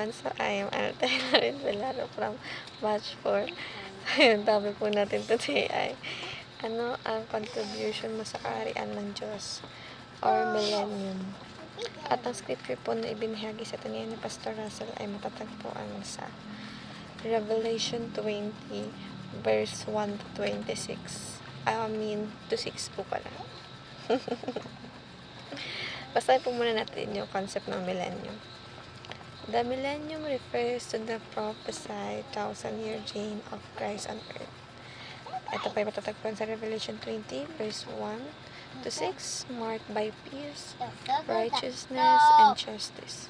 everyone. So, I am Anatella Velaro from Batch 4. So, yung topic po natin today ay ano ang contribution mo sa kaharian ng Diyos or millennium. At ang scripture po na ibinahagi sa taniya ni Pastor Russell ay matatagpuan sa Revelation 20 verse 1 to 26. To 6 po pala. Basahin po muna natin yung concept ng millennium. The millennium refers to the prophesied 1,000-year reign of Christ on earth. Ito pa ay matatagpuan sa Revelation 20, verse 1 to 6, marked by peace, righteousness, and justice.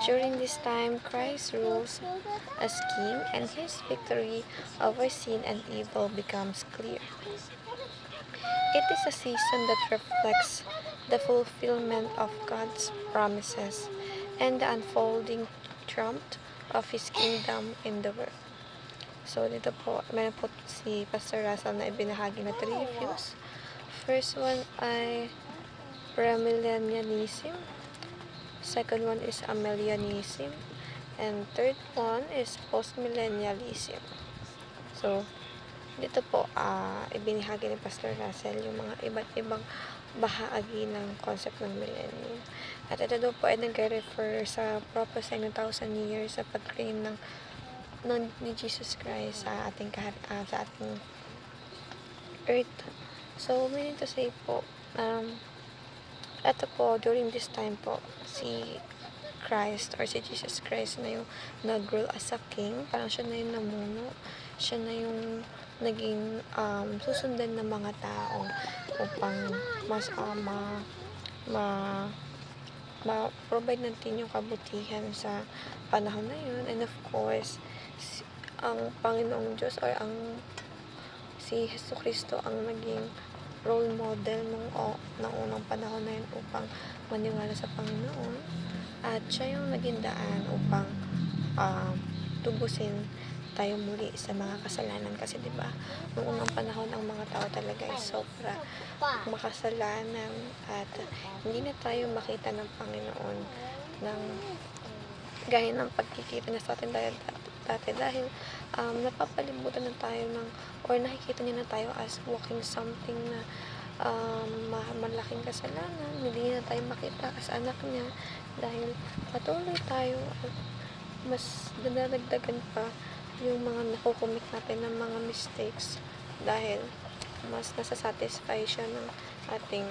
During this time, Christ rules as king, and his victory over sin and evil becomes clear. It is a season that reflects the fulfillment of God's promises and the unfolding triumph of His kingdom in the world. So, dito po, meron po si Pastor Russell na ibinahagi na 3 views. First one ay premillennialism. Second one is amillennialism. And third one is postmillennialism. So, dito po, ibinahagi ni Pastor Russell yung mga iba't ibang bahagi ng concept ng millennium. At ito daw po ay nag-refer sa prophecy ng 1,000 years sa pag-reign ni Jesus Christ sa ating earth. So, meaning to say po, ito po, during this time po, si Christ or si Jesus Christ na yung nag-rule as a king, parang siya na yung namuno, siya na yung naging susundan ng mga tao upang mas ma-provide natin yung kabutihan sa panahon na yun. And of course, ang Panginoong Diyos or si Jesucristo ang naging role model ng unang panahon na yun upang maniwala sa Panginoon, at siya yung naging daan upang tubusin tayo muli sa mga kasalanan. Kasi diba, noong unang panahon ang mga tao talaga ay sobra makasalanan at hindi na tayo makita ng Panginoon ng gaya ng pagkikita niya sa atin dati dahil napapalibutan na tayo or nakikita niya na tayo as walking something na malaking kasalanan. Hindi na tayo makita as anak niya dahil patuloy tayo at mas dadagdagan pa yung mga nakukumit natin ng mga mistakes dahil mas nasasatisfy siya ng ating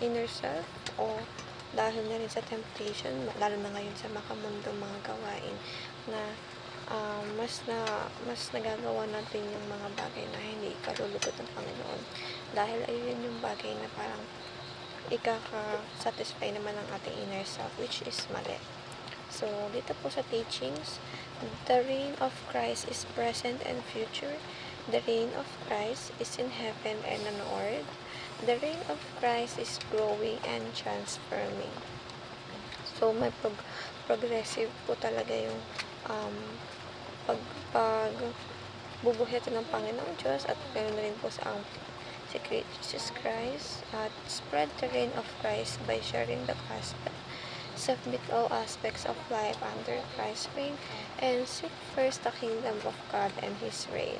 inner self o dahil na rin sa temptation, lalo na ngayon sa makamundong mga gawain na mas nagagawa natin yung mga bagay na hindi kalulugod ng Panginoon dahil ayun yung bagay na parang ikaka-satisfy naman ng ating inner self, which is mali. So, dito po sa teachings, the reign of Christ is present and future. The reign of Christ is in heaven and on earth. The reign of Christ is growing and transforming. So, may progressive po talaga yung bubuhay natin ng Panginoong Diyos at ganoon na rin po sa secret Jesus Christ at spread the reign of Christ by sharing the gospel. Submit all aspects of life under Christ's reign and seek first the kingdom of God and His reign.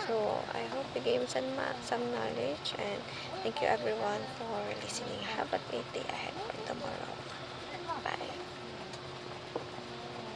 So, I hope you gave some knowledge, and thank you everyone for listening. Have a great day ahead.